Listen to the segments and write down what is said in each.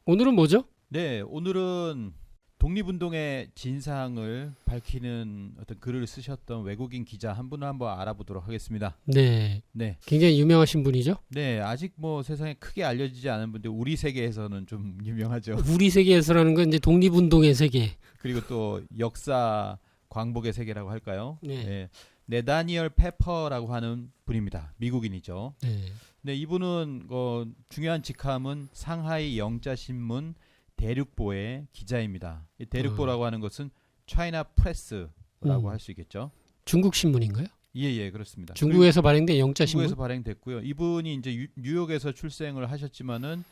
오늘은 뭐죠? 네, 오늘은 독립운동의 진상을 밝히는 어떤 글을 쓰셨던 외국인 기자 한 분을 한번 알아보도록 하겠습니다. 네, 네, 굉장히 유명하신 분이죠. 네, 아직 뭐 세상에 크게 알려지지 않은 분들 우리 세계에서는 좀 유명하죠. 우리 세계에서라는 건 이제 독립운동의 세계. 그리고 또 역사 광복의 세계라고 할까요? 네, 네, 네다니얼 페퍼라고 하는 분입니다. 미국인이죠. 네, 네, 이분은 중요한 직함은 상하이 영자신문 대륙보의 기자입니다. 이 대륙보라고 하는 것은 차이나 프레스라고 할 수 있겠죠. 중국 신문인가요? 예, 그렇습니다. 중국에서 발행된 영자 신문. 중국에서 발행됐고요. 이분이 이제 뉴욕에서 출생을 하셨지만은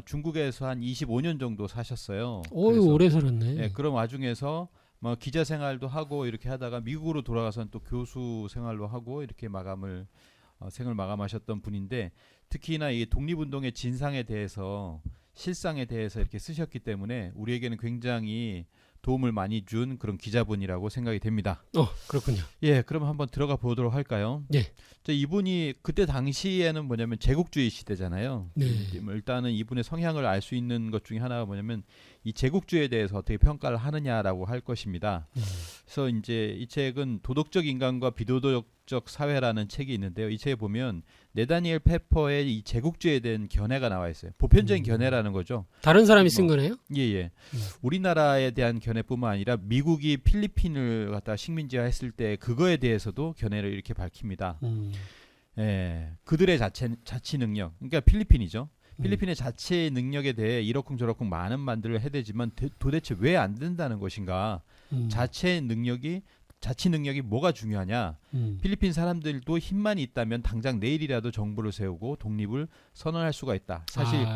중국에서 한 25년 정도 사셨어요. 어유 오래 살았네. 예, 그런 와중에서 뭐 기자 생활도 하고 이렇게 하다가 미국으로 돌아가서는 또 교수 생활로 하고 이렇게 생을 마감하셨던 분인데, 특히나 이 독립운동의 진상에 대해서 실상에 대해서 이렇게 쓰셨기 때문에 우리에게는 굉장히 도움을 많이 준 그런 기자분이라고 생각이 됩니다. 그렇군요. 예, 그럼 한번 들어가 보도록 할까요? 네. 이분이 그때 당시에는 뭐냐면 제국주의 시대잖아요. 네. 일단은 이분의 성향을 알 수 있는 것 중에 하나가 뭐냐면 이 제국주의에 대해서 어떻게 평가를 하느냐라고 할 것입니다. 그래서 이제 이 책은 도덕적 인간과 비도덕적 사회라는 책이 있는데요. 이 책에 보면 네다니엘 페퍼의 이 제국주의에 대한 견해가 나와 있어요. 보편적인 견해라는 거죠. 다른 사람이 쓴 거네요? 예. 우리나라에 대한 견해뿐만 아니라 미국이 필리핀을 갖다 식민지화했을 때 그거에 대해서도 견해를 이렇게 밝힙니다. 예, 그들의 자치 능력, 그러니까 필리핀이죠. 필리핀의 자치 능력에 대해 이러쿵저러쿵 많은 말들을 해대지만 도대체 왜 안 된다는 것인가? 자치 능력이 뭐가 중요하냐? 필리핀 사람들도 힘만 있다면 당장 내일이라도 정부를 세우고 독립을 선언할 수가 있다. 사실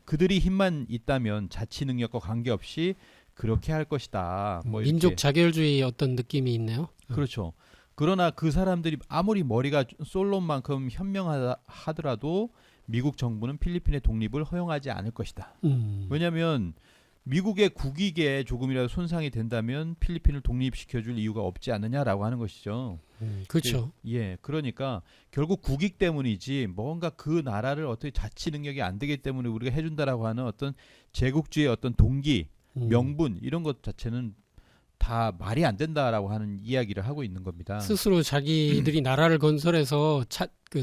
그들이 힘만 있다면 자치 능력과 관계없이 그렇게 할 것이다. 뭐 민족 이렇게. 자결주의 어떤 느낌이 있네요. 그렇죠. 그러나 그 사람들이 아무리 머리가 솔론만큼 현명하더라도 미국 정부는 필리핀의 독립을 허용하지 않을 것이다. 왜냐하면 미국의 국익에 조금이라도 손상이 된다면 필리핀을 독립시켜줄 이유가 없지 않느냐라고 하는 것이죠. 그렇죠. 예, 그러니까 결국 국익 때문이지 뭔가 그 나라를 어떻게 자치 능력이 안 되기 때문에 우리가 해준다라고 하는 어떤 제국주의의 어떤 동기, 명분 이런 것 자체는 다 말이 안 된다라고 하는 이야기를 하고 있는 겁니다. 스스로 자기들이 나라를 건설해서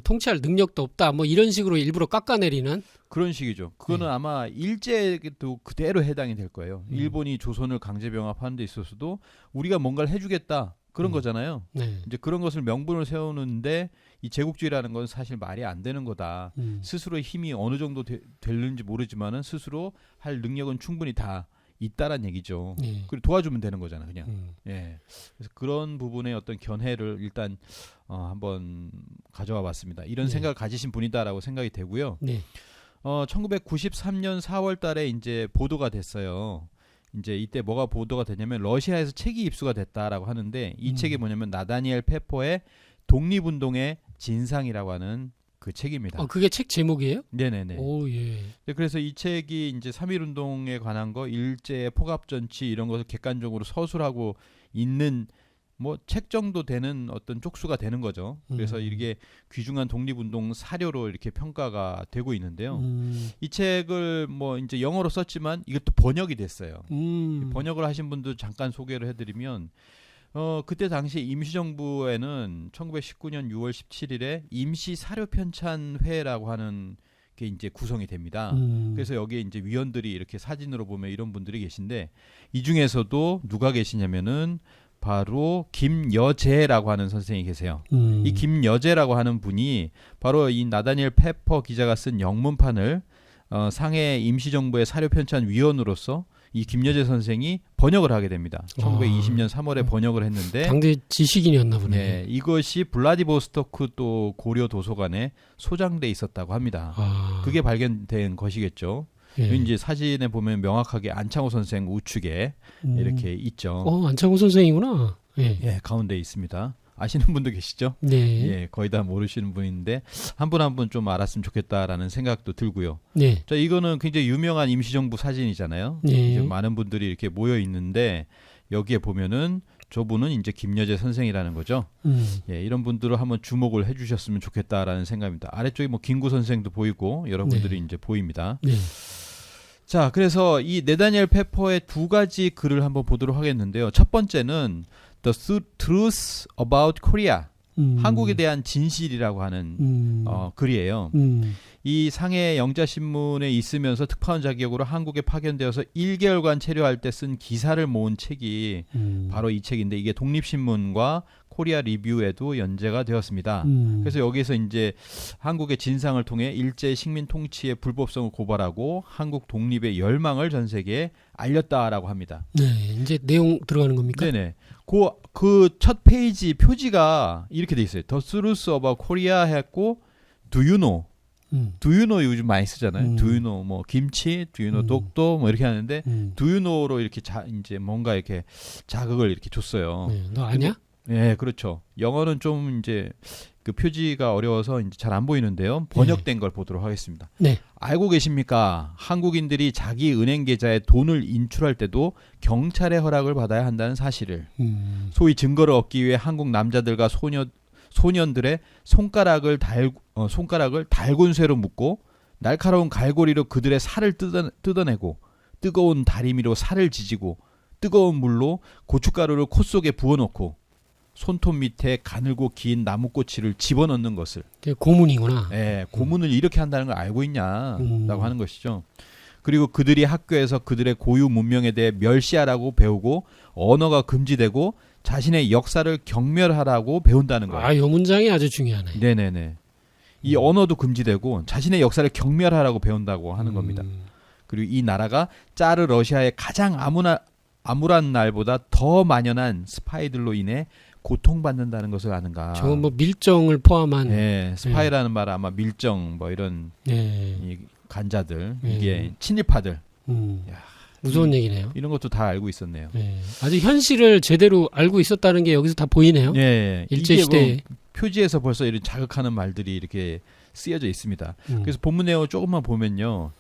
통치할 능력도 없다. 뭐 이런 식으로 일부러 깎아내리는 그런 식이죠. 그거는 아마 일제도 그대로 해당이 될 거예요. 일본이 조선을 강제 병합하는 데 있어서도 우리가 뭔가를 해주겠다 그런 거잖아요. 네. 이제 그런 것을 명분을 세우는데 이 제국주의라는 건 사실 말이 안 되는 거다. 스스로의 힘이 어느 정도 되는지 모르지만은 스스로 할 능력은 충분히 다 있다란 얘기죠. 그리고 도와주면 되는 거잖아, 그냥. 예. 그래서 그런 부분의 어떤 견해를 일단 한번 가져와 봤습니다. 이런 생각을 가지신 분이다라고 생각이 되고요. 1993년 4월달에 이제 보도가 됐어요. 이제 이때 뭐가 보도가 되냐면 러시아에서 책이 입수가 됐다라고 하는데 이 책이 뭐냐면 나다니엘 페퍼의 독립운동의 진상이라고 하는 그 책입니다. 그게 책 제목이에요? 네네네. 오, 예. 그래서 이 책이 이제 3.1운동에 관한 거, 일제 포갑전치 이런 것을 객관적으로 서술하고 있는 뭐 책 정도 되는 어떤 쪽수가 되는 거죠. 그래서 이게 귀중한 독립운동 사료로 이렇게 평가가 되고 있는데요. 이 책을 뭐 이제 영어로 썼지만 이것도 번역이 됐어요. 번역을 하신 분도 잠깐 소개를 해드리면. 그때 당시 임시정부에는 1919년 6월 17일에 임시사료편찬회라고 하는 게 이제 구성이 됩니다. 그래서 여기에 이제 위원들이 이렇게 사진으로 보면 이런 분들이 계신데 이 중에서도 누가 계시냐면은 바로 김여재라고 하는 선생님이 계세요. 이 김여재라고 하는 분이 바로 이 나다니엘 페퍼 기자가 쓴 영문판을 상해 임시정부의 사료편찬위원으로서 이 김여재 선생이 번역을 하게 됩니다. 1920년 3월에 번역을 했는데 당대 지식인이었나 보네. 네, 이것이 블라디보스토크 또 고려 도서관에 소장돼 있었다고 합니다. 그게 발견된 것이겠죠. 이제 사진에 보면 명확하게 안창호 선생 우측에 이렇게 있죠. 안창호 선생이구나. 예, 가운데 있습니다. 아시는 분도 계시죠? 네. 예, 거의 다 모르시는 분인데 한 분 한 분 좀 알았으면 좋겠다라는 생각도 들고요. 네. 자, 이거는 굉장히 유명한 임시정부 사진이잖아요. 네. 이제 많은 분들이 이렇게 모여 있는데 여기에 보면은 저분은 이제 김여재 선생이라는 거죠. 예, 이런 분들을 한번 주목을 해주셨으면 좋겠다라는 생각입니다. 아래쪽에 뭐 김구 선생도 보이고 여러분들이 이제 보입니다. 네. 자, 그래서 이 네다니엘 페퍼의 두 가지 글을 한번 보도록 하겠는데요. 첫 번째는 The Truth About Korea, 한국에 대한 진실이라고 하는 글이에요. 이 상해 영자신문에 있으면서 특파원 자격으로 한국에 파견되어서 1개월간 체류할 때 쓴 기사를 모은 책이 바로 이 책인데, 이게 독립신문과 코리아 리뷰에도 연재가 되었습니다. 그래서 여기서 이제 한국의 진상을 통해 일제 식민 통치의 불법성을 고발하고 한국 독립의 열망을 전 세계에 알렸다라고 합니다. 네, 이제 내용 들어가는 겁니까? 네네. 그 첫 페이지 표지가 이렇게 돼 있어요. The Truth About Korea 했고 Do you know? Do you know 요즘 많이 쓰잖아요. Do you know 뭐 김치, Do you know 독도 뭐 이렇게 하는데 Do you know로 이렇게 이제 뭔가 이렇게 자극을 이렇게 줬어요. 네, 너 아냐? 네, 그렇죠. 영어는 좀 이제 그 표지가 어려워서 이제 잘 안 보이는데요. 번역된 걸 보도록 하겠습니다. 네. 알고 계십니까? 한국인들이 자기 은행 계좌에 돈을 인출할 때도 경찰의 허락을 받아야 한다는 사실을. 소위 증거를 얻기 위해 한국 남자들과 소년들의 손가락을 달군 쇠로 묶고 날카로운 갈고리로 그들의 살을 뜯어내고 뜨거운 다리미로 살을 지지고 뜨거운 물로 고춧가루를 코 속에 부어놓고 손톱 밑에 가늘고 긴 나무꼬치를 집어넣는 것을. 고문이구나. 예, 고문을 이렇게 한다는 걸 알고 있냐라고 하는 것이죠. 그리고 그들이 학교에서 그들의 고유 문명에 대해 멸시하라고 배우고 언어가 금지되고 자신의 역사를 경멸하라고 배운다는 거예요. 아, 이 문장이 아주 중요하네. 네네네. 이 언어도 금지되고 자신의 역사를 경멸하라고 배운다고 하는 겁니다. 그리고 이 나라가 짜르 러시아의 가장 암울한 날보다 더 만연한 스파이들로 인해 고통받는다는 것을 아는가. 저건 뭐 밀정을 포함한. 네, 스파이라는 말 아마 밀정 뭐 이런 이 간자들, 이게 친일파들. 무서운 얘기네요. 이런 것도 다 알고 있었네요. 네. 아주 현실을 제대로 알고 있었다는 게 여기서 다 보이네요. 네, 일제 시대 뭐 표지에서 벌써 이런 자극하는 말들이 이렇게 쓰여져 있습니다. 그래서 본문 내용을 조금만 보면요.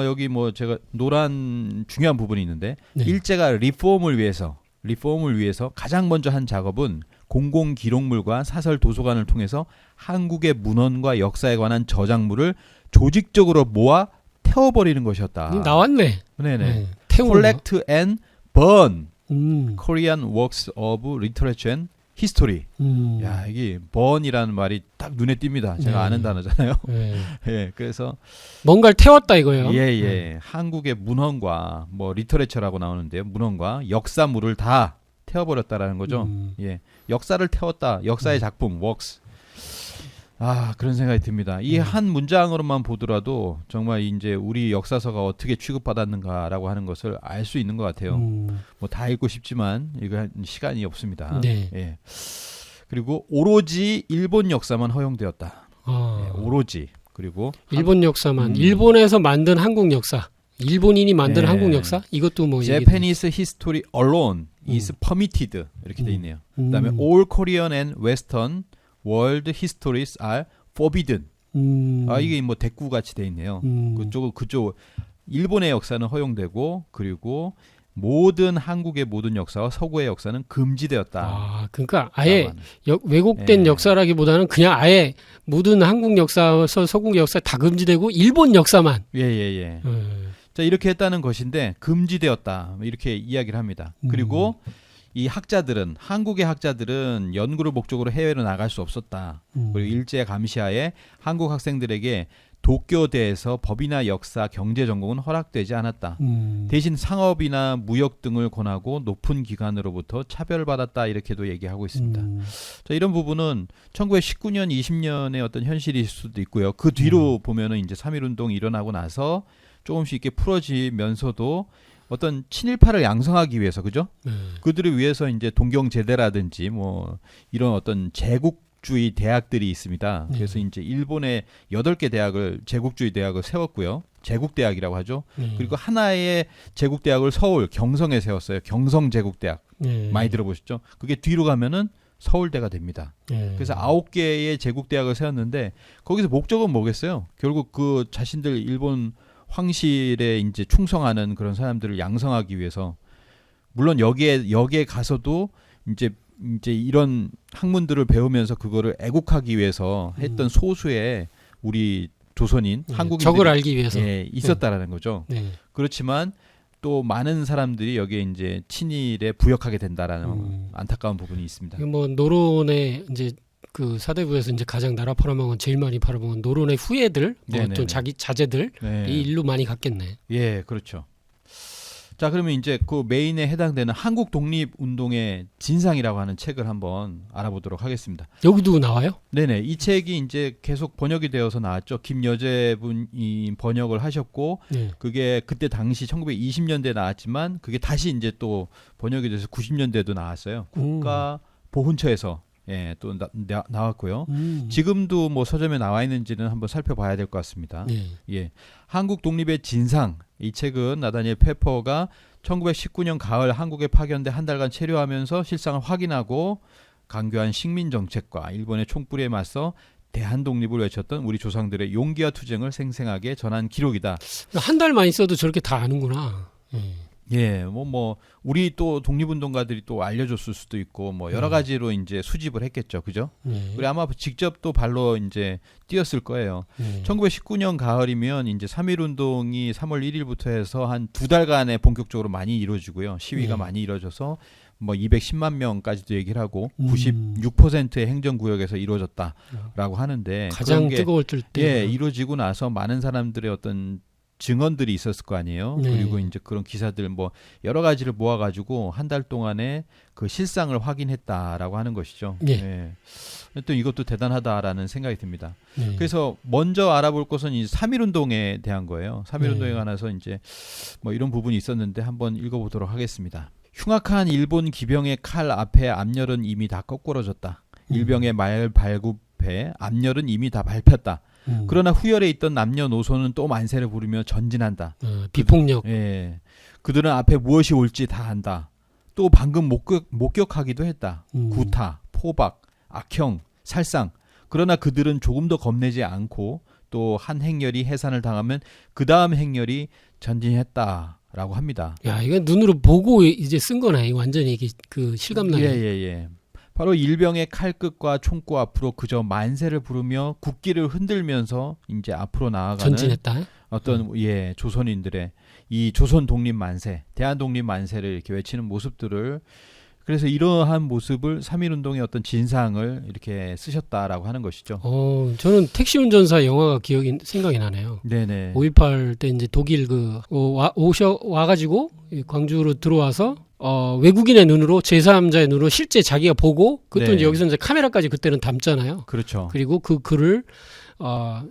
여기 뭐 제가 노란 중요한 부분이 있는데 일제가 리폼을 위해서 가장 먼저 한 작업은 공공 기록물과 사설 도서관을 통해서 한국의 문헌과 역사에 관한 저작물을 조직적으로 모아 태워버리는 것이었다. 나왔네. 네네. 태우는 Collect and burn Korean works of literature and history. 야, 이게 burn이라는 말이 딱 눈에 띕니다. 제가 아는 단어잖아요. 예, 그래서 뭔가를 태웠다 이거예요. 예. 한국의 문헌과 뭐 리터레처라고 나오는데요. 문헌과 역사물을 다 태워버렸다라는 거죠. 예, 역사를 태웠다. 역사의 작품, works. 아, 그런 생각이 듭니다. 이 한 문장으로만 보더라도 정말 이제 우리 역사서가 어떻게 취급받았는가라고 하는 것을 알 수 있는 것 같아요. 뭐 다 읽고 싶지만 이거 시간이 없습니다. 네. 예. 그리고 오로지 일본 역사만 허용되었다. 예, 오로지. 그리고 일본 역사만, 일본에서 만든 한국 역사, 일본인이 만든 한국 역사, 이것도 뭐 Japanese history alone is permitted 이렇게 돼 있네요. 그다음에 all Korean and Western world histories are forbidden. 이게 뭐 대꾸 같이 돼 있네요. 그쪽 일본의 역사는 허용되고 그리고 모든 한국의 모든 역사와 서구의 역사는 금지되었다. 아, 그러니까 아예 왜곡된 역사라기보다는 그냥 아예 모든 한국 역사와 서구 역사 다 금지되고 일본 역사만. 예. 자, 이렇게 했다는 것인데 금지되었다. 이렇게 이야기를 합니다. 그리고 이 한국의 학자들은 연구를 목적으로 해외로 나갈 수 없었다. 그리고 일제 감시하에 한국 학생들에게 도쿄대에서 법이나 역사, 경제 전공은 허락되지 않았다. 대신 상업이나 무역 등을 권하고 높은 기관으로부터 차별받았다. 이렇게도 얘기하고 있습니다. 자, 이런 부분은 1919년, 20년의 어떤 현실일 수도 있고요. 그 뒤로 보면은 이제 3.1운동이 일어나고 나서 조금씩 이렇게 풀어지면서도 어떤 친일파를 양성하기 위해서, 그죠? 그들을 위해서 이제 동경제대라든지 뭐 이런 어떤 제국주의 대학들이 있습니다. 그래서 이제 일본의 8개 대학을 제국주의 대학을 세웠고요. 제국대학이라고 하죠. 그리고 하나의 제국대학을 서울 경성에 세웠어요. 경성제국대학. 많이 들어보셨죠? 그게 뒤로 가면은 서울대가 됩니다. 그래서 9개의 제국대학을 세웠는데 거기서 목적은 뭐겠어요? 결국 그 자신들 일본 황실에 이제 충성하는 그런 사람들을 양성하기 위해서, 물론 여기에 가서도 이제 이런 학문들을 배우면서 그거를 애국하기 위해서 했던 소수의 우리 조선인 네, 한국인들이 적을 알기 위해서. 있었다라는 거죠. 네. 그렇지만 또 많은 사람들이 여기에 이제 친일에 부역하게 된다라는 안타까운 부분이 있습니다. 뭐 노론의 이제 그 사대부에서 이제 가장 나라 팔아먹은 제일 많이 팔아먹은 노론의 후예들, 뭐 네네네. 또 자기 자제들 네. 이 일로 많이 갔겠네. 예, 그렇죠. 자, 그러면 이제 그 메인에 해당되는 한국 독립운동의 진상이라고 하는 책을 한번 알아보도록 하겠습니다. 여기도 나와요? 네네. 이 책이 이제 계속 번역이 되어서 나왔죠. 김여재 분이 번역을 하셨고, 네. 그게 그때 당시 1920년대에 나왔지만, 그게 다시 이제 또 번역이 돼서 90년대에도 나왔어요. 국가보훈처에서 또 나왔고요. 지금도 뭐 서점에 나와 있는지는 한번 살펴봐야 될 것 같습니다. 네. 예. 한국 독립의 진상. 이 책은 나다니엘 페퍼가 1919년 가을 한국에 파견돼 한 달간 체류하면서 실상을 확인하고 강교한 식민 정책과 일본의 총뿌리에 맞서 대한 독립을 외쳤던 우리 조상들의 용기와 투쟁을 생생하게 전한 기록이다. 한 달만 있어도 저렇게 다 아는구나. 예, 우리 또 독립운동가들이 또 알려줬을 수도 있고, 뭐 여러 가지로 이제 수집을 했겠죠, 그죠? 우리 아마 직접 또 발로 이제 뛰었을 거예요. 1919년 가을이면 이제 3.1운동이 3월 1일부터 해서 한 2달간에 본격적으로 많이 이루어지고요. 시위가 많이 이루어져서 뭐 210만 명까지도 얘기를 하고 96%의 행정구역에서 이루어졌다라고 하는데 가장 그런 게, 뜨거울 때 이루어지고 나서 많은 사람들의 어떤 증언들이 있었을 거 아니에요. 네. 그리고 이제 그런 기사들 뭐 여러 가지를 모아가지고 한 달 동안에 그 실상을 확인했다라고 하는 것이죠. 네. 또 이것도 대단하다라는 생각이 듭니다. 네. 그래서 먼저 알아볼 것은 이 3.1운동에 대한 거예요. 3.1운동에 관해서 이제 뭐 이런 부분이 있었는데 한번 읽어보도록 하겠습니다. 흉악한 일본 기병의 칼 앞에 앞열은 이미 다 거꾸러졌다. 일병의 말 발굽에 앞열은 이미 다 밟혔다. 그러나 후열에 있던 남녀노소는 또 만세를 부르며 전진한다. 비폭력. 그들은 앞에 무엇이 올지 다 안다. 또 방금 목격하기도 했다. 구타, 포박, 악형, 살상. 그러나 그들은 조금 더 겁내지 않고 또 한 행렬이 해산을 당하면 그 다음 행렬이 전진했다라고 합니다. 야, 이거 눈으로 보고 이제 쓴 거네. 이거 완전히 이게 그 실감나네. 예. 바로 일병의 칼끝과 총구 앞으로 그저 만세를 부르며 국기를 흔들면서 이제 앞으로 나아가는 전진했다. 어떤 조선인들의 이 조선 독립 만세, 대한 독립 만세를 이렇게 외치는 모습들을 그래서 이러한 모습을 3.1운동의 어떤 진상을 이렇게 쓰셨다라고 하는 것이죠. 저는 택시 운전사 영화가 생각이 나네요. 네네. 5.18 때 이제 독일 와가지고 광주로 들어와서 외국인의 눈으로 제3자의 눈으로 실제 자기가 보고 그것도 이제 여기서 이제 카메라까지 그때는 담잖아요. 그렇죠. 그리고 그 글을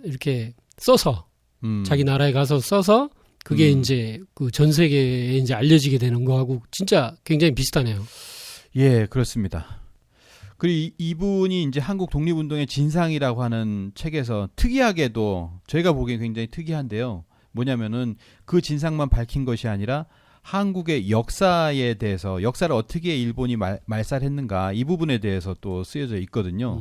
이렇게 써서 자기 나라에 가서 써서 그게 이제 그 전 세계에 이제 알려지게 되는 거하고 진짜 굉장히 비슷하네요. 예, 그렇습니다. 그리고 이분이 이제 한국 독립운동의 진상이라고 하는 책에서 특이하게도 저희가 보기엔 굉장히 특이한데요. 뭐냐면은 그 진상만 밝힌 것이 아니라 한국의 역사에 대해서 역사를 어떻게 일본이 말살했는가 이 부분에 대해서 또 쓰여져 있거든요.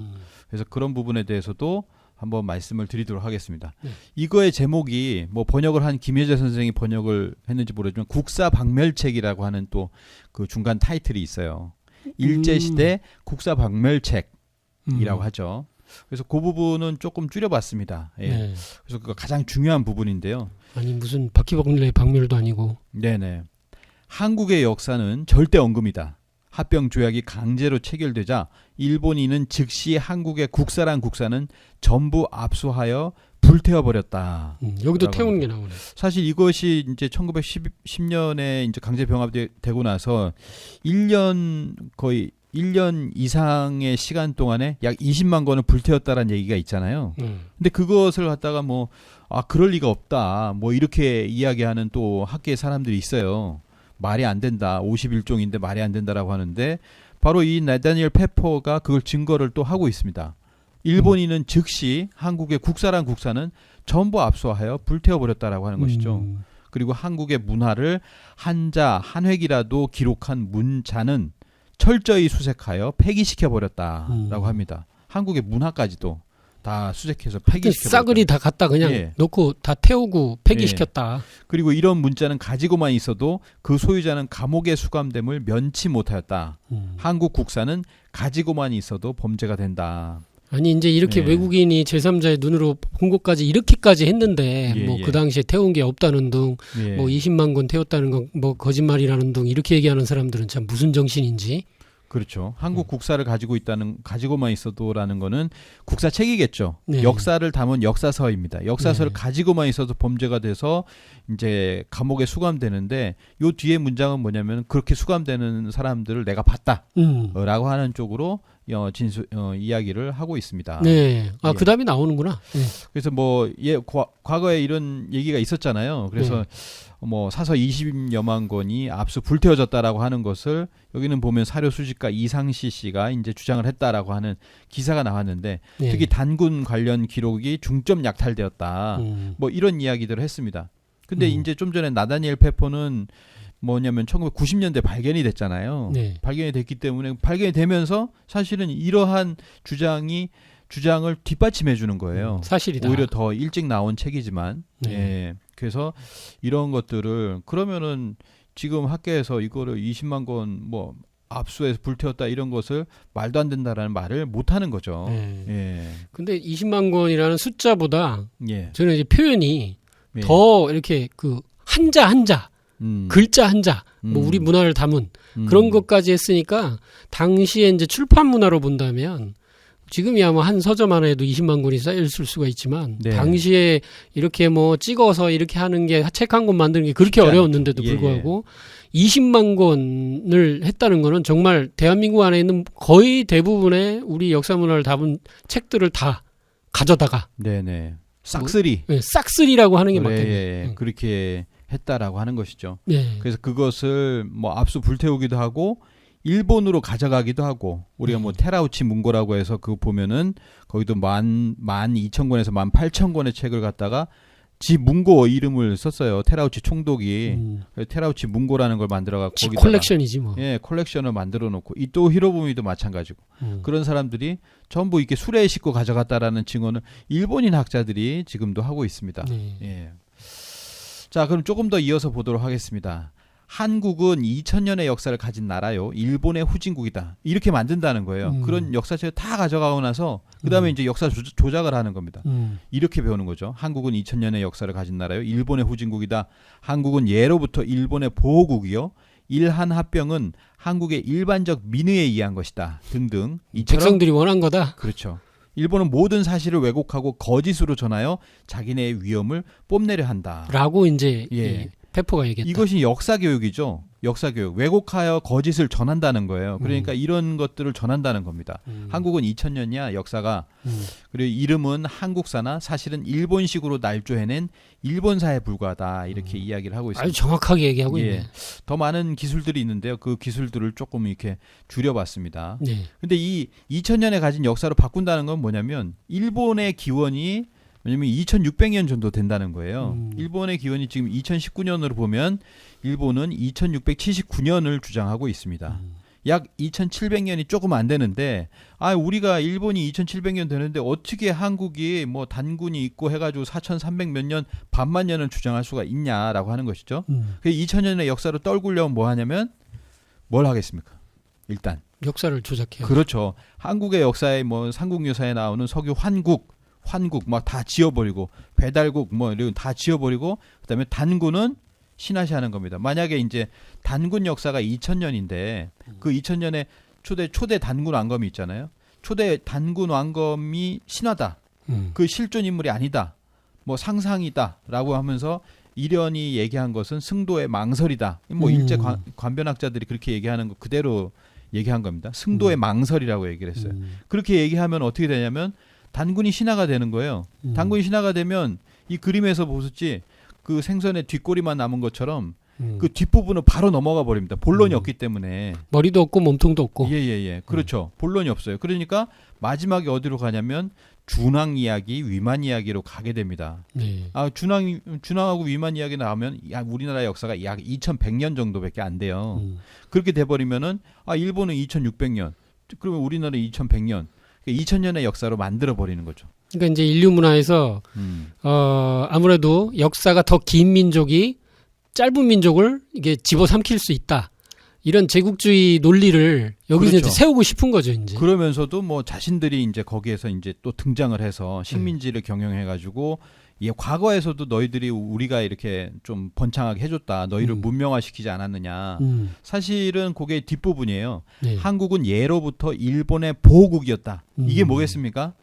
그래서 그런 부분에 대해서도 한번 말씀을 드리도록 하겠습니다. 이거의 제목이 뭐 번역을 한 김여재 선생이 번역을 했는지 모르지만 국사박멸책이라고 하는 또 그 중간 타이틀이 있어요. 일제시대 국사박멸책이라고 하죠. 그래서 그 부분은 조금 줄여봤습니다. 예. 그래서 그거 가장 중요한 부분인데요. 아니 무슨 바퀴벌레 박멸도 아니고. 네네. 한국의 역사는 절대 언금이다. 합병 조약이 강제로 체결되자 일본인은 즉시 한국의 국사란 국사는 전부 압수하여 불태워버렸다. 여기도 태우는 게 나오네. 사실 이것이 이제 1910년에 이제 강제 병합되고 나서 1년 거의 1년 이상의 시간 동안에 약 20만 권을 불태웠다라는 얘기가 있잖아요. 근데 그것을 갖다가 그럴 리가 없다. 뭐 이렇게 이야기하는 또 학계의 사람들이 있어요. 말이 안 된다. 51종인데 말이 안 된다라고 하는데 바로 이 나다니엘 페퍼가 그걸 증거를 또 하고 있습니다. 일본인은 즉시 한국의 국사란 국사는 전부 압수하여 불태워버렸다라고 하는 것이죠. 그리고 한국의 문화를 한자, 한획이라도 기록한 문자는 철저히 수색하여 폐기시켜버렸다라고 합니다. 한국의 문화까지도 다 수색해서 폐기시켜버렸다. 싸그리 다 갖다 그냥 놓고 다 태우고 폐기시켰다. 그리고 이런 문자는 가지고만 있어도 그 소유자는 감옥에 수감됨을 면치 못하였다. 한국 국사는 가지고만 있어도 범죄가 된다. 아니 이제 이렇게 예. 외국인이 제3자의 눈으로 본 것까지 이렇게까지 했는데 예, 뭐 예. 그 당시에 태운 게 없다는 둥, 예. 뭐 20만 건 태웠다는 건 뭐 거짓말이라는 둥 이렇게 얘기하는 사람들은 참 무슨 정신인지. 그렇죠. 한국 국사를 가지고만 있어도라는 거는 국사책이겠죠. 네. 역사를 담은 역사서입니다. 역사서를 네. 가지고만 있어도 범죄가 돼서 이제 감옥에 수감되는데 요 뒤에 문장은 뭐냐면 그렇게 수감되는 사람들을 내가 봤다라고 하는 쪽으로 이야기를 하고 있습니다. 네. 아, 예. 그 다음에 나오는구나. 네. 그래서 뭐 과거에 이런 얘기가 있었잖아요. 그래서 뭐 사서 20여만 권이 압수 불태워졌다라고 하는 것을 여기는 보면 사료 수집가 이상시 씨가 이제 주장을 했다라고 하는 기사가 나왔는데 네. 특히 단군 관련 기록이 중점 약탈되었다. 뭐 이런 이야기들을 했습니다. 근데 이제 좀 전에 나다니엘 페퍼는 뭐냐면 1990년대 발견이 됐잖아요. 네. 발견이 됐기 때문에 발견이 되면서 사실은 이러한 주장을 뒷받침해 주는 거예요. 사실이다. 오히려 더 일찍 나온 책이지만 네. 예. 그래서 이런 것들을 그러면은 지금 학계에서 이거를 20만 권 뭐 압수해서 불태웠다 이런 것을 말도 안 된다라는 말을 못 하는 거죠. 네. 예. 근데 20만 권이라는 숫자보다 예. 저는 이제 표현이 예. 더 이렇게 그 한자 글자 한자 뭐 우리 문화를 담은 그런 것까지 했으니까 당시에 이제 출판 문화로 본다면 지금이야 뭐 한 서점 하나에도 20만 권이 쌓였을 수가 있지만 네. 당시에 이렇게 뭐 찍어서 이렇게 하는 게 책 한 권 만드는 게 그렇게 쉽지 어려웠는데도 않죠. 예, 불구하고 20만 권을 했다는 거는 정말 대한민국 안에 있는 거의 대부분의 우리 역사 문화를 담은 책들을 다 가져다가 네네. 싹쓸이. 싹쓸이라고 하는 게 그래, 맞겠네요. 예. 그렇게 했다라고 하는 것이죠. 네. 그래서 그것을 뭐 압수 불태우기도 하고 일본으로 가져가기도 하고 우리가 뭐 테라우치 문고라고 해서 그거 보면은 거기도 12,000권에서 18,000권의 책을 갖다가 지 문고 이름을 썼어요. 테라우치 총독이 테라우치 문고라는 걸 만들어갖고 거기다가 콜렉션이지 뭐. 예, 콜렉션을 만들어 놓고 이또 히로부미도 마찬가지고 그런 사람들이 전부 이렇게 수레에 싣고 가져갔다라는 증언을 일본인 학자들이 지금도 하고 있습니다. 네. 예. 자, 그럼 조금 더 이어서 보도록 하겠습니다. 한국은 2000년의 역사를 가진 나라요. 일본의 후진국이다. 이렇게 만든다는 거예요. 그런 역사책을 다 가져가고 나서 그다음에 이제 역사 조작을 하는 겁니다. 이렇게 배우는 거죠. 한국은 2000년의 역사를 가진 나라요. 일본의 후진국이다. 한국은 예로부터 일본의 보호국이요. 일한합병은 한국의 일반적 민의에 의한 것이다. 등등. 이처럼 백성들이 원한 거다. 그렇죠. 일본은 모든 사실을 왜곡하고 거짓으로 전하여 자기네의 위험을 뽐내려 한다. 라고 이제 예. 페퍼가 얘기했다. 이것이 역사교육이죠. 역사교육. 왜곡하여 거짓을 전한다는 거예요. 그러니까 이런 것들을 전한다는 겁니다. 한국은 2000년이야 역사가. 그리고 이름은 한국사나 사실은 일본식으로 날조해낸 일본사에 불과하다. 이렇게 이야기를 하고 있습니다. 아주 정확하게 얘기하고 있네. 더 많은 기술들이 있는데요. 그 기술들을 조금 이렇게 줄여봤습니다. 네. 근데 이 2000년에 가진 역사로 바꾼다는 건 뭐냐면 일본의 기원이 왜냐면 2600년 정도 된다는 거예요. 일본의 기원이 지금 2019년으로 보면 일본은 2679년을 주장하고 있습니다. 약 2700년이 조금 안 되는데 우리가 일본이 2700년 되는데 어떻게 한국이 뭐 단군이 있고 해가지고 4300 몇 년 반만 년을 주장할 수가 있냐라고 하는 것이죠. 그 2000년의 역사로 떨구려면 뭐 하냐면 뭘 하겠습니까? 일단 역사를 조작해요. 그렇죠. 한국의 역사에 뭐 삼국유사에 나오는 석유 환국 막 다 지워버리고 배달국 뭐 이런 다 지워버리고 그다음에 단군은 신화시하는 겁니다. 만약에 이제 단군 역사가 2000년인데 그 2000년에 초대 단군 왕검이 있잖아요. 초대 단군 왕검이 신화다. 그 실존 인물이 아니다. 뭐 상상이다라고 하면서 이련이 얘기한 것은 승도의 망설이다. 뭐 일제 관변학자들이 그렇게 얘기하는 거 그대로 얘기한 겁니다. 승도의 망설이라고 얘기를 했어요. 그렇게 얘기하면 어떻게 되냐면 단군이 신화가 되는 거예요. 단군이 신화가 되면 이 그림에서 보셨지 그 생선의 뒷꼬리만 남은 것처럼 그 뒷부분은 바로 넘어가 버립니다. 본론이 없기 때문에. 머리도 없고 몸통도 없고. 예. 그렇죠. 본론이 없어요. 그러니까 마지막에 어디로 가냐면 준왕 이야기, 위만 이야기로 가게 됩니다. 네. 준왕하고 위만 이야기 나오면 우리나라 역사가 약 2100년 정도밖에 안 돼요. 그렇게 돼 버리면은 일본은 2600년. 그러면 우리나라는 2100년. 2000년의 역사로 만들어 버리는 거죠. 그러니까 이제 인류 문화에서 아무래도 역사가 더 긴 민족이 짧은 민족을 이게 집어삼킬 수 있다. 이런 제국주의 논리를 여기서 그렇죠. 이제 세우고 싶은 거죠, 이제. 그러면서도 뭐 자신들이 이제 거기에서 이제 또 등장을 해서 식민지를 경영해가지고 과거에서도 너희들이 우리가 이렇게 좀 번창하게 해줬다. 너희를 문명화시키지 않았느냐. 사실은 그게 뒷부분이에요. 네. 한국은 예로부터 일본의 보호국이었다. 이게 뭐겠습니까?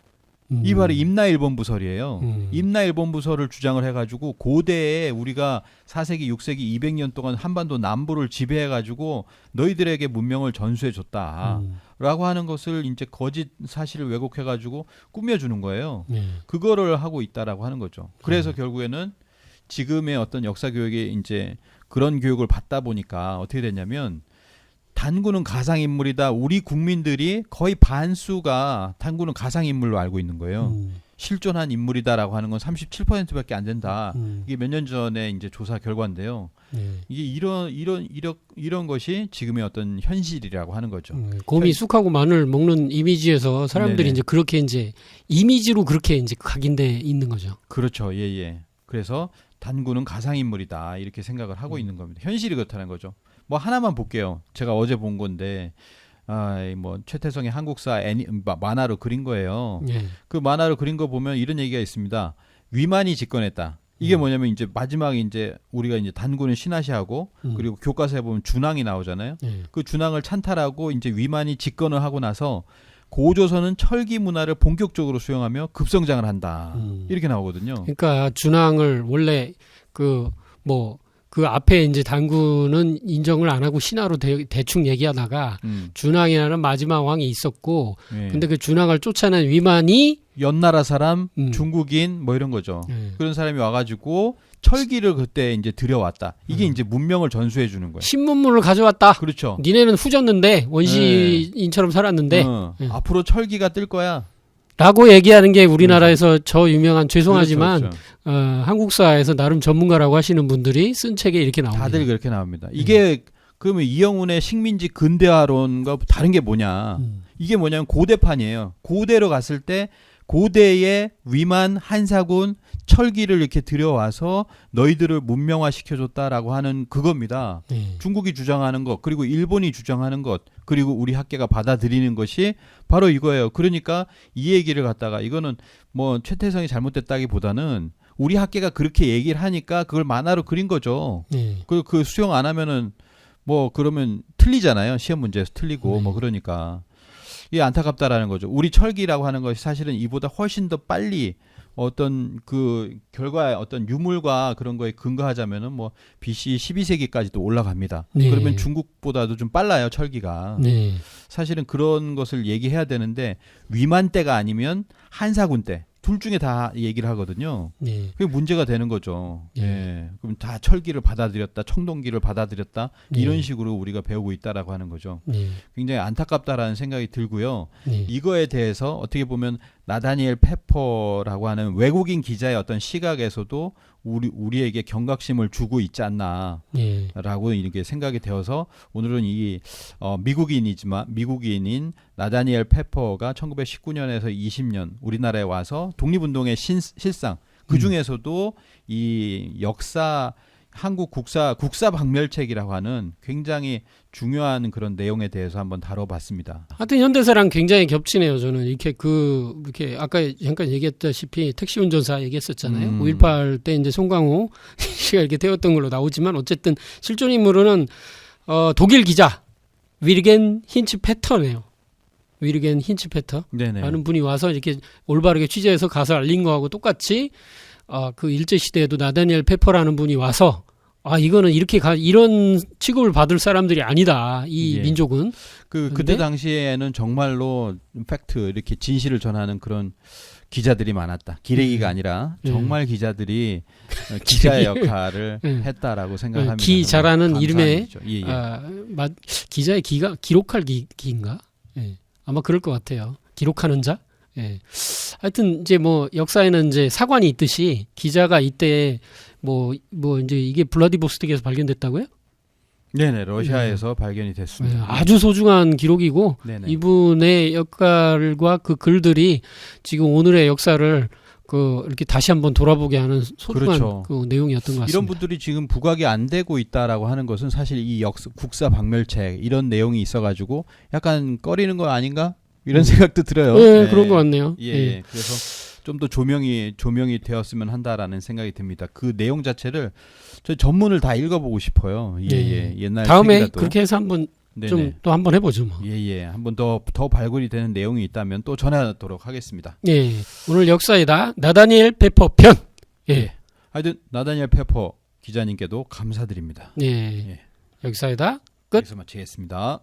이 바로 임나일본부설이에요. 임나일본부설을 주장을 해가지고 고대에 우리가 4세기, 6세기, 200년 동안 한반도 남부를 지배해가지고 너희들에게 문명을 전수해줬다. 라고 하는 것을 이제 거짓 사실을 왜곡해가지고 꾸며주는 거예요. 그거를 하고 있다라고 하는 거죠. 그래서 결국에는 지금의 어떤 역사 교육이 이제 그런 교육을 받다 보니까 어떻게 됐냐면 단군은 가상인물이다. 우리 국민들이 거의 반수가 단군은 가상인물로 알고 있는 거예요. 실존한 인물이다라고 하는 건 37%밖에 안 된다. 이게 몇 년 전에 이제 조사 결과인데요. 이게 이런 것이 지금의 어떤 현실이라고 하는 거죠. 곰이 쑥하고 마늘 먹는 이미지에서 사람들이 네네. 이제 그렇게 이제 이미지로 그렇게 이제 각인돼 있는 거죠. 그렇죠. 예. 그래서 단군은 가상인물이다. 이렇게 생각을 하고 있는 겁니다. 현실이 그렇다는 거죠. 뭐 하나만 볼게요. 제가 어제 본 건데 뭐 최태성의 한국사 만화로 그린 거예요. 그 만화로 그린 거 보면 이런 얘기가 있습니다. 위만이 집권했다. 이게 뭐냐면 이제 마지막에 이제 우리가 이제 단군은 신하시하고 그리고 교과서에 보면 준왕이 나오잖아요. 그 준왕을 찬탈하고 이제 위만이 집권을 하고 나서 고조선은 철기 문화를 본격적으로 수용하며 급성장을 한다. 이렇게 나오거든요. 그러니까 준왕을 원래 그 앞에 이제 단군은 인정을 안 하고 신하로 대충 얘기하다가 준왕이라는 마지막 왕이 있었고, 근데 그 준왕을 쫓아낸 위만이 연나라 사람, 중국인 뭐 이런 거죠. 그런 사람이 와가지고 철기를 그때 이제 들여왔다. 이게 이제 문명을 전수해 주는 거예요. 신문물을 가져왔다. 그렇죠. 니네는 후졌는데 원시인처럼 살았는데 앞으로 철기가 뜰 거야. 라고 얘기하는 게 우리나라에서 저 유명한 죄송하지만 그렇죠. 한국사에서 나름 전문가라고 하시는 분들이 쓴 책에 이렇게 나옵니다. 다들 그렇게 나옵니다. 이게 그러면 이영훈의 식민지 근대화론과 다른 게 뭐냐? 이게 뭐냐면 고대판이에요. 고대로 갔을 때 고대의 위만, 한사군, 철기를 이렇게 들여와서 너희들을 문명화시켜줬다라고 하는 그겁니다. 중국이 주장하는 것, 그리고 일본이 주장하는 것, 그리고 우리 학계가 받아들이는 것이 바로 이거예요. 그러니까 이 얘기를 갖다가 이거는 뭐 최태성이 잘못됐다기보다는 우리 학계가 그렇게 얘기를 하니까 그걸 만화로 그린 거죠. 그 수용 안 하면은 뭐 그러면 틀리잖아요. 시험 문제에서 틀리고 뭐 그러니까. 이게 안타깝다라는 거죠. 우리 철기라고 하는 것이 사실은 이보다 훨씬 더 빨리 어떤 그 결과의 어떤 유물과 그런 거에 근거하자면은 뭐 BC 12세기까지도 올라갑니다. 그러면 중국보다도 좀 빨라요, 철기가. 사실은 그런 것을 얘기해야 되는데 위만 때가 아니면 한사군 때. 둘 중에 다 얘기를 하거든요. 그게 문제가 되는 거죠. 그럼 다 철기를 받아들였다, 청동기를 받아들였다 이런 식으로 우리가 배우고 있다라고 하는 거죠. 굉장히 안타깝다라는 생각이 들고요. 이거에 대해서 어떻게 보면 나다니엘 페퍼라고 하는 외국인 기자의 어떤 시각에서도 우리에게 경각심을 주고 있지 않나라고 이렇게 생각이 되어서 오늘은 이 미국인인 나다니엘 페퍼가 1919년에서 20년 우리나라에 와서 독립운동의 실상 그 중에서도 이 역사 한국 국사 박멸책이라고 하는 굉장히 중요한 그런 내용에 대해서 한번 다뤄봤습니다. 하여튼 현대사랑 굉장히 겹치네요. 저는 이렇게 아까 잠깐 얘기했다시피 택시 운전사 얘기했었잖아요. 5.18 때 이제 송강호 씨가 이렇게 태웠던 걸로 나오지만 어쨌든 실존 인물은 독일 기자 위르겐 힌츠 페터네요. 위르겐 힌츠 페터라는 분이 와서 이렇게 올바르게 취재해서 가서 알린 거하고 똑같이 그 일제 시대에도 나다니엘 페퍼라는 분이 와서 이거는 이렇게 이런 취급을 받을 사람들이 아니다. 이 민족은. 그때 당시에는 정말로 팩트 이렇게 진실을 전하는 그런 기자들이 많았다. 기레기가 아니라 정말 기자들이 기자의 역할을 했다라고 생각합니다. 기자라는 이름에 기자의 기록할 기인가? 아마 그럴 것 같아요. 기록하는 자. 하여튼 이제 뭐 역사에는 이제 사관이 있듯이 기자가 이때 뭐 이제 이게 블라디보스톡에서 발견됐다고요? 네네, 러시아에서 발견이 됐습니다. 아주 소중한 기록이고 이분의 역할과 그 글들이 지금 오늘의 역사를 이렇게 다시 한번 돌아보게 하는 소중한 그렇죠. 그 내용이었던 것 같습니다. 이런 분들이 지금 부각이 안 되고 있다라고 하는 것은 사실 이 국사 박멸책 이런 내용이 있어가지고 약간 꺼리는 거 아닌가 이런 생각도 들어요. 네, 그런 것 같네요. 예, 예. 그래서 좀 더 조명이 되었으면 한다라는 생각이 듭니다. 그 내용 자체를 저 전문을 다 읽어보고 싶어요. 예, 예. 옛날 다음에 책이라도. 그렇게 해서 한번 네네. 좀 또 한번 해보죠. 뭐. 예, 예. 한번 더 발굴이 되는 내용이 있다면 또 전하도록 하겠습니다. 예, 오늘 역사이다 나다니엘 페퍼 편. 예, 하여튼 나다니엘 페퍼 기자님께도 감사드립니다. 예, 예. 역사이다 끝. 여기서 마치겠습니다.